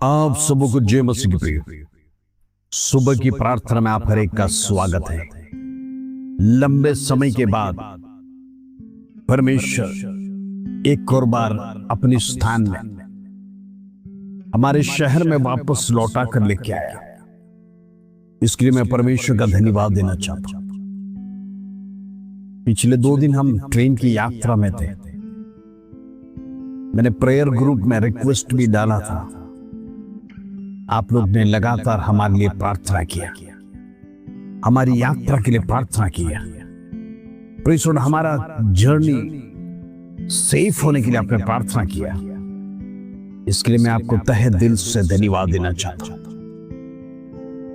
आप सबों को जय मसीह की प्रिय। सुबह की प्रार्थना में आप हर एक का स्वागत है। लंबे समय के बाद परमेश्वर एक और बार अपने स्थान में हमारे शहर में वापस लौटा कर लेके आया। इसके लिए मैं परमेश्वर का धन्यवाद देना चाहता हूं। पिछले 2 दिन हम ट्रेन की यात्रा में थे। मैंने प्रेयर ग्रुप में रिक्वेस्ट भी डाला था। आप लोग ने लगातार हमारे लिए प्रार्थना किया, हमारी यात्रा के लिए प्रार्थना किया। प्रेज़ गॉड, हमारा जर्नी सेफ होने के लिए आपने प्रार्थना किया। इसके लिए मैं आपको तहे दिल से धन्यवाद देना चाहता हूं।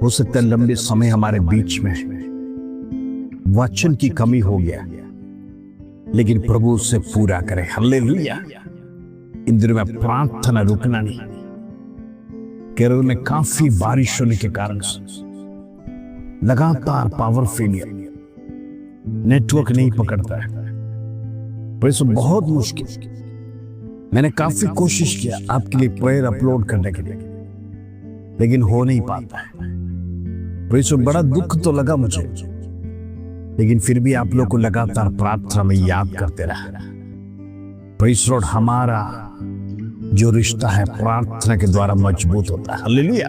हो सकता है लंबे समय हमारे बीच में वचन की कमी हो गया, लेकिन प्रभु उसे पूरा करे। हालेलुया। इन दिनों में प्रार्थना रुकना नहीं। केरल में काफी बारिश होने के कारण से लगातार पावर फेलियर, नेटवर्क नहीं पकड़ता है। बहुत मुश्किल। मैंने काफी कोशिश किया आपके लिए प्रेयर अपलोड करने के लिए, लेकिन हो नहीं पाता है। बड़ा दुख तो लगा मुझे, लेकिन फिर भी आप लोग को लगातार प्रार्थना में याद करते रहा। प्रेज़ गॉड, हमारा जो रिश्ता है प्रार्थना के द्वारा मजबूत होता है। हालेलुया।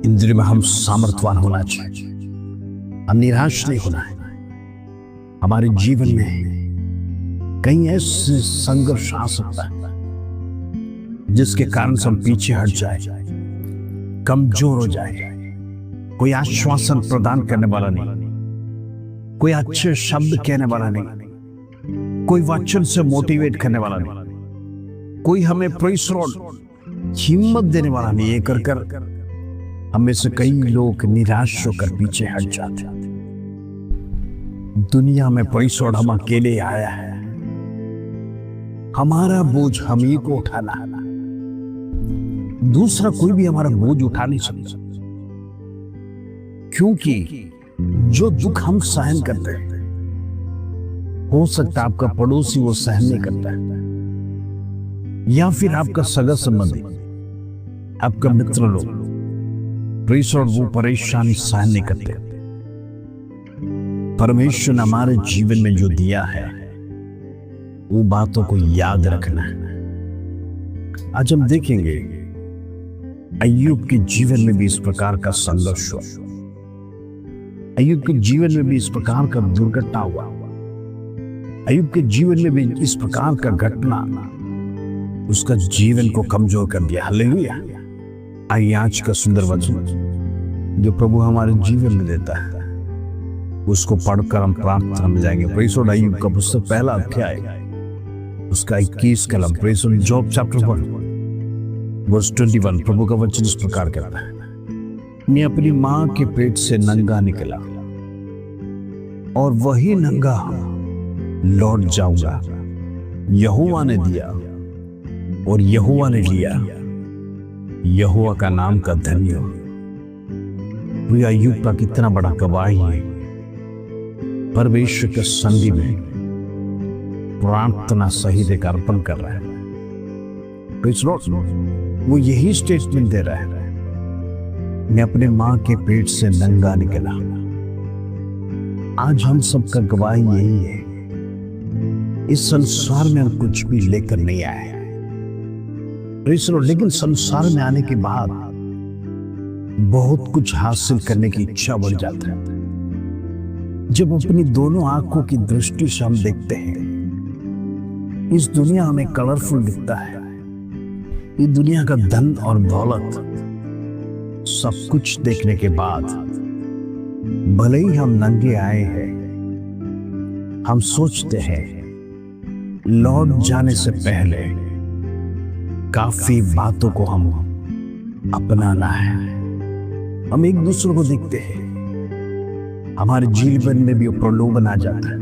इन दिनों में हम सामर्थ्यवान होना चाहिए, हम निराश नहीं होना है। हमारे जीवन में कई ऐसे संघर्ष आ सकता है जिसके कारण से हम पीछे हट जाए, कमजोर हो जाए। कोई आश्वासन प्रदान करने वाला नहीं, कोई अच्छे शब्द कहने वाला नहीं, कोई वचन से मोटिवेट करने वाला नहीं, कोई हमें प्रेज़ गॉड हिम्मत देने वाला नहीं। ये कर कर हमें से कई लोग निराश होकर पीछे हट जाते। दुनिया में प्रेज़ गॉड हम अकेले आया है। हमारा बोझ हम ही को उठाना है, दूसरा कोई भी हमारा बोझ उठा नहीं सकता। क्योंकि जो दुख हम सहन करते हैं, हो सकता है आपका पड़ोसी वो सहन नहीं करता है, या फिर आपका सगा संबंधी, आपका मित्र लोग प्रेज़ गॉड वो परेशानी सहन नहीं करते। परमेश्वर ने हमारे जीवन में जो दिया है वो बातों को याद रखना है। आज हम देखेंगे अय्यूब के जीवन में भी इस प्रकार का संघर्ष हुआ। अय्यूब के जीवन में भी इस प्रकार का दुर्घटना हुआ। अय्यूब के जीवन में भी इस प्रकार का घटना उसका जीवन को कमजोर कर दिया। हालेलुया। आइए आज का सुंदर वचन जो प्रभु हमारे जीवन में देता है उसको पढ़कर हम प्रार्थना में जाएंगे। प्रेज़ गॉड, अय्यूब का पुस्तक पहला अध्याय उसका 21 कलम। Praise God, Job chapter 1 verse 21। प्रभु का वचन इस प्रकार कहता है, मैं अपनी मां के पेट से नंगा निकला और वही नंगा लौट जाऊंगा। यहोवा ने दिया और यहोवा ने लिया, यहोवा का नाम का धन्य हो। अय्यूब का कितना बड़ा गवाही है। परमेश्वर के संधि में प्रार्थना सहित एक अर्पण कर रहा है। वो यही स्टेटमेंट दे रहा है, मैं अपने मां के पेट से नंगा निकला। आज हम सबका गवाही यही है। इस संसार में हम कुछ भी लेकर नहीं आए, लेकिन संसार में आने के बाद बहुत कुछ हासिल करने की इच्छा बढ़ जाता है। जब अपनी दोनों आंखों की दृष्टि से हम देखते हैं, इस दुनिया हमें कलरफुल दिखता है। ये दुनिया का धन और दौलत सब कुछ देखने के बाद भले ही हम नंगे आए हैं, हम सोचते हैं लौट जाने से पहले काफी बातों को हम अपनाना है। हम एक दूसरे को देखते हैं, हमारे जीवन में भी प्रलोभन आ जाता है,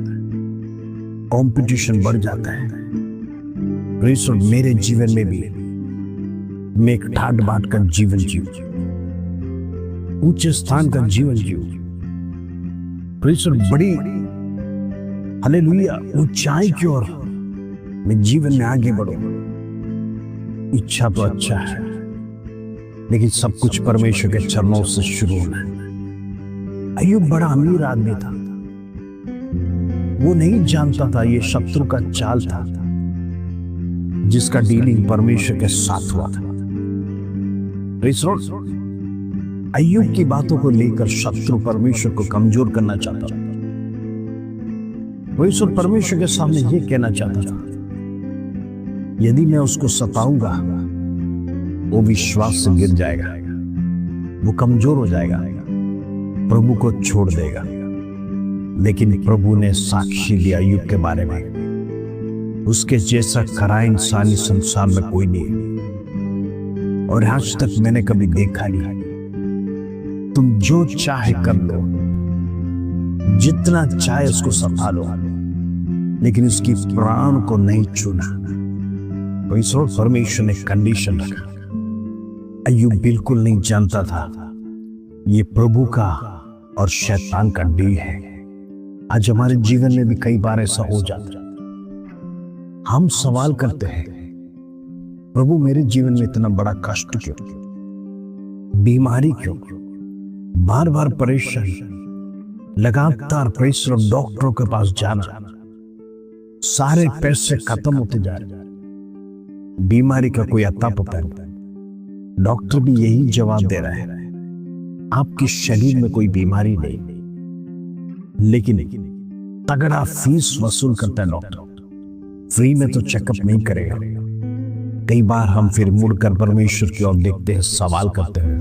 कंपटीशन बढ़ जाता है। प्रेज़ गॉड, मेरे जीवन में भी मैं एक ठाट बाट का जीवन जीव, ऊंचे स्थान का जीवन जीव। प्रेज़ गॉड, बड़ी हालेलुया ऊंचाई की ओर मैं जीवन में आगे बढ़ूं। इच्छा तो अच्छा है, लेकिन सब कुछ परमेश्वर के चरणों से शुरू होना है। अय्यूब बड़ा अमीर आदमी था, वो नहीं जानता था ये शत्रु का चाल था जिसका डीलिंग परमेश्वर के साथ हुआ था। अय्यूब की बातों को लेकर शत्रु परमेश्वर को कमजोर करना चाहता था। परमेश्वर के सामने ये कहना चाहता था, यदि मैं उसको सताऊंगा वो विश्वास से गिर जाएगा, वो कमजोर हो जाएगा, प्रभु को छोड़ देगा। लेकिन प्रभु ने साक्षी दिया अय्यूब के बारे में, उसके जैसा खरा इंसानी संसार में कोई नहीं और आज तक मैंने कभी देखा नहीं। तुम जो चाहे कर लो, जितना चाहे उसको सता लो, लेकिन उसकी प्राण को नहीं छूना। तो परमेश्वर ने कंडीशन रखा। अय्यूब बिल्कुल नहीं जानता था ये प्रभु का और शैतान का डील है। आज हमारे जीवन में भी कई बार ऐसा हो जाता है। हम सवाल करते हैं, प्रभु मेरे जीवन में इतना बड़ा कष्ट क्यों, बीमारी क्यों, बार बार परेशानी, लगातार परिश्रम, डॉक्टरों के पास जाना, सारे पैसे खत्म होते जा रहे, बीमारी का कोई अता पता नहीं। डॉक्टर भी यही जवाब दे रहा है, आपके शरीर में कोई बीमारी नहीं, लेकिन तगड़ा फीस वसूल करता है डॉक्टर, फ्री में तो चेकअप नहीं करेगा। कई बार हम फिर मुड़कर परमेश्वर की ओर देखते हैं, सवाल करते हैं,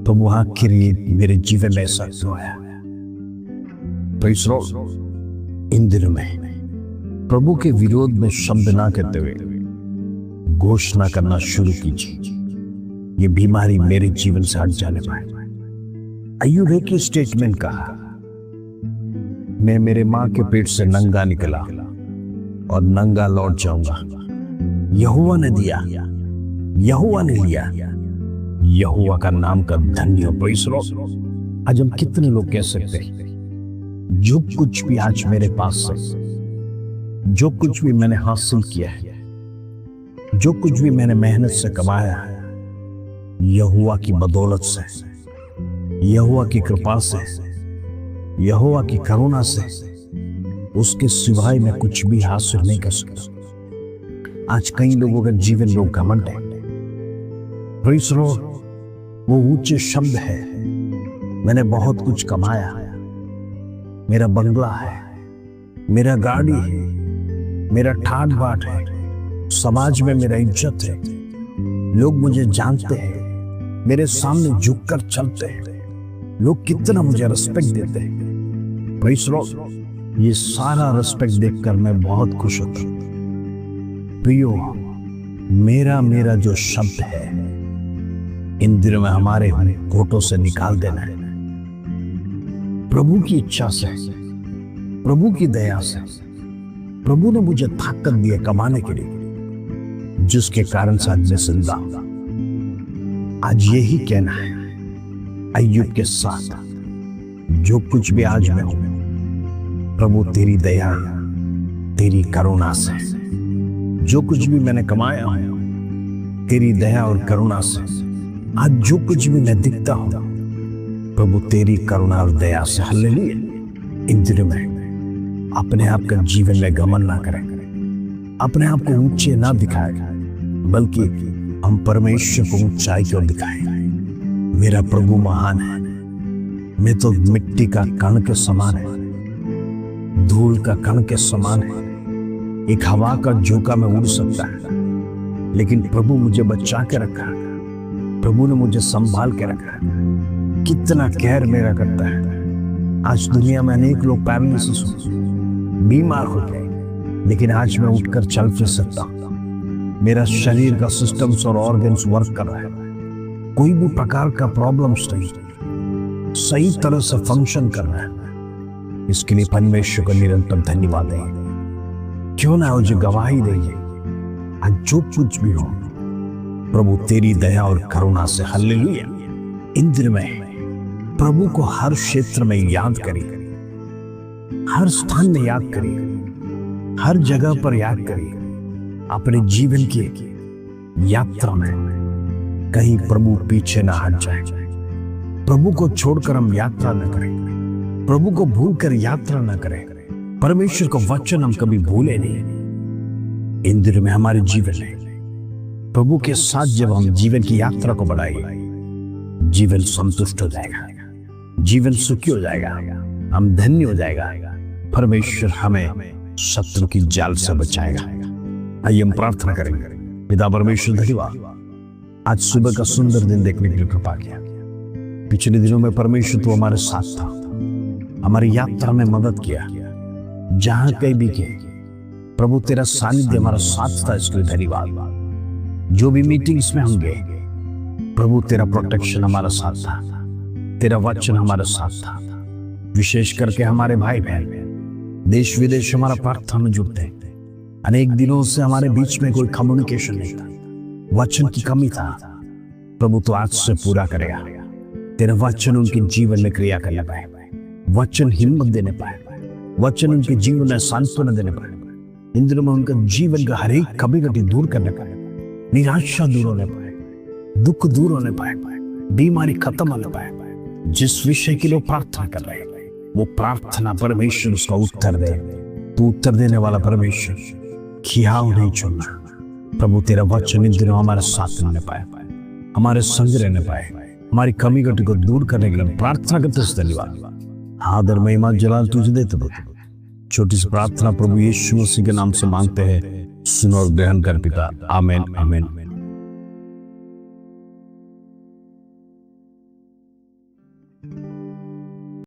तो वो आखिर मेरे जीवन में ऐसा क्यों है? इन दिनों में प्रभु के विरोध में शब्द ना कहते हुए घोषणा करना शुरू कीजिए, ये बीमारी मेरे जीवन से हट जाने पाए। अय्यूब एक ही स्टेटमेंट कहा, मैं मेरे मां के पेट से नंगा निकला और नंगा लौट जाऊंगा। यहोवा ने दिया, यहोवा ने लिया, यहोवा का नाम का धन्य हो। आज हम कितने लोग कह सकते हैं, जो कुछ भी आज मेरे पास है, जो कुछ भी मैंने हासिल किया है, जो कुछ भी मैंने मेहनत से कमाया है, यहोवा की बदौलत से, यहोवा की कृपा से, यहोवा की करुणा से, उसके सिवाय मैं कुछ भी हासिल नहीं कर सकता। आज कई लोगों का जीवन लोग घमंड है। वो ऊंचे शब्द है, मैंने बहुत कुछ कमाया है, मेरा बंगला है, मेरा गाड़ी है, मेरा ठाट बाट है, समाज में मेरा इज्जत है, लोग मुझे जानते हैं, मेरे सामने झुककर चलते हैं, लोग कितना मुझे रिस्पेक्ट देते हैं। ये सारा रिस्पेक्ट देखकर मैं बहुत खुश होता हूं। प्रियो, मेरा जो शब्द है, इन दिनों में हमारे होठों से निकाल देना है। प्रभु की इच्छा से, प्रभु की दया से, प्रभु ने मुझे ताकत दी है कमाने के लिए, जिसके कारण से आज मैं जिंदा हूं। आज यही कहना है अय्यूब के साथ, जो कुछ भी आज मैं हूं, प्रभु तेरी दया, तेरी करुणा से, जो कुछ भी मैंने कमाया है, तेरी दया और करुणा से, आज जो कुछ भी मैं दिखता हूं, प्रभु तेरी करुणा और दया से। हालेलुया। इन दिनों में अपने आप का जीवन में घमंड ना करें, अपने आप को ऊंचे ना दिखाएं, बल्कि हम परमेश्वर को ऊंचाई की ओर दिखाएं। मेरा प्रभु महान है, मैं तो मिट्टी का कण के समान है, धूल का कण के समान है, एक हवा का झोंका में उड़ सकता है, लेकिन प्रभु मुझे बचा के रखा, प्रभु ने मुझे संभाल के रखा। कितना केयर मेरा करता है। आज दुनिया में अनेक लोग पैरालिसिस बीमार हो गए, लेकिन आज मैं उठकर चल फिर सकता हूं। मेरा शरीर का सिस्टम्स और ऑर्गन्स वर्क कर रहा है, कोई भी प्रकार का प्रॉब्लम्स नहीं, सही तरह से फंक्शन कर रहा है। इसके लिए परमेश्वर को निरंतर धन्यवाद दें। क्यों ना हो जो गवाही देंगे, आज जो कुछ भी हो, प्रभु तेरी दया और करुणा से। हालेलुया। इन दिनों में प्रभु को हर क्षेत्र में याद करिए, हर स्थान में याद करिए, हर जगह पर याद करिए। अपने जीवन की यात्रा में कहीं प्रभु पीछे ना हट जाए। प्रभु को छोड़कर हम यात्रा न करें, प्रभु को भूलकर यात्रा न करें। परमेश्वर का वचन हम कभी भूले नहीं। इन दिनों में हमारे जीवन में प्रभु के साथ जब हम जीवन की यात्रा को बढ़ाएंगे, जीवन संतुष्ट हो जाएगा, जीवन सुखी हो जाएगा, हम धन्य हो जाएगा। परमेश्वर हमें शत्रु की जाल से बचाएगा। आइए हम प्रार्थना करेंगे। पिता परमेश्वर धन्यवाद, आज सुबह का सुंदर दिन देखने के लिए कृपा किया। पिछले दिनों में परमेश्वर तू हमारे साथ था, हमारी यात्रा में मदद किया। जहां कहीं भी गए प्रभु तेरा सानिध्य हमारा साथ था, इसके लिए धन्यवाद। जो भी मीटिंग्स में हम गए प्रभु तेरा प्रोटेक्शन हमारा साथ था, तेरा वचन हमारा साथ था। विशेष करके हमारे भाई बहन देश विदेश हमारा प्रार्थना में जुड़ते हैं। अनेक दिनों से हमारे बीच में कोई कम्युनिकेशन नहीं था, वचन की कमी था। प्रभु तो आज से पूरा करेगा। तेरा वचन उनके जीवन में क्रिया करने पाए, वचन हिम्मत देने पाए, वचन उनके जीवन में सांत्वना देने पाए। इन दिनों में उनका जीवन का हर एक कभी कभी दूर करने पाए, निराशा दूर होने पाए, दुख दूर होने पाए, बीमारी खत्म होने पाए। जिस विषय के लिए प्रार्थना कर रहे हैं वो प्रार्थना परमेश्वर उसका उत्तर दे। तू उत्तर देने वाला परमेश्वर, खियाव नहीं छोड़ना। प्रभु तेरा वचन इन दिनों हमारे साथ रहने पाए, हमारे संग रहने पाए, हमारी कमी घटी को दूर करने के लिए प्रार्थना करते हैं। धन्यवाद, आदर महिमा जलाल तुझे देते प्रभु। छोटी सी प्रार्थना प्रभु यीशु मसीह के नाम से मांगते हैं, सुनो और ग्रहण कर पिता। आमीन आमीन।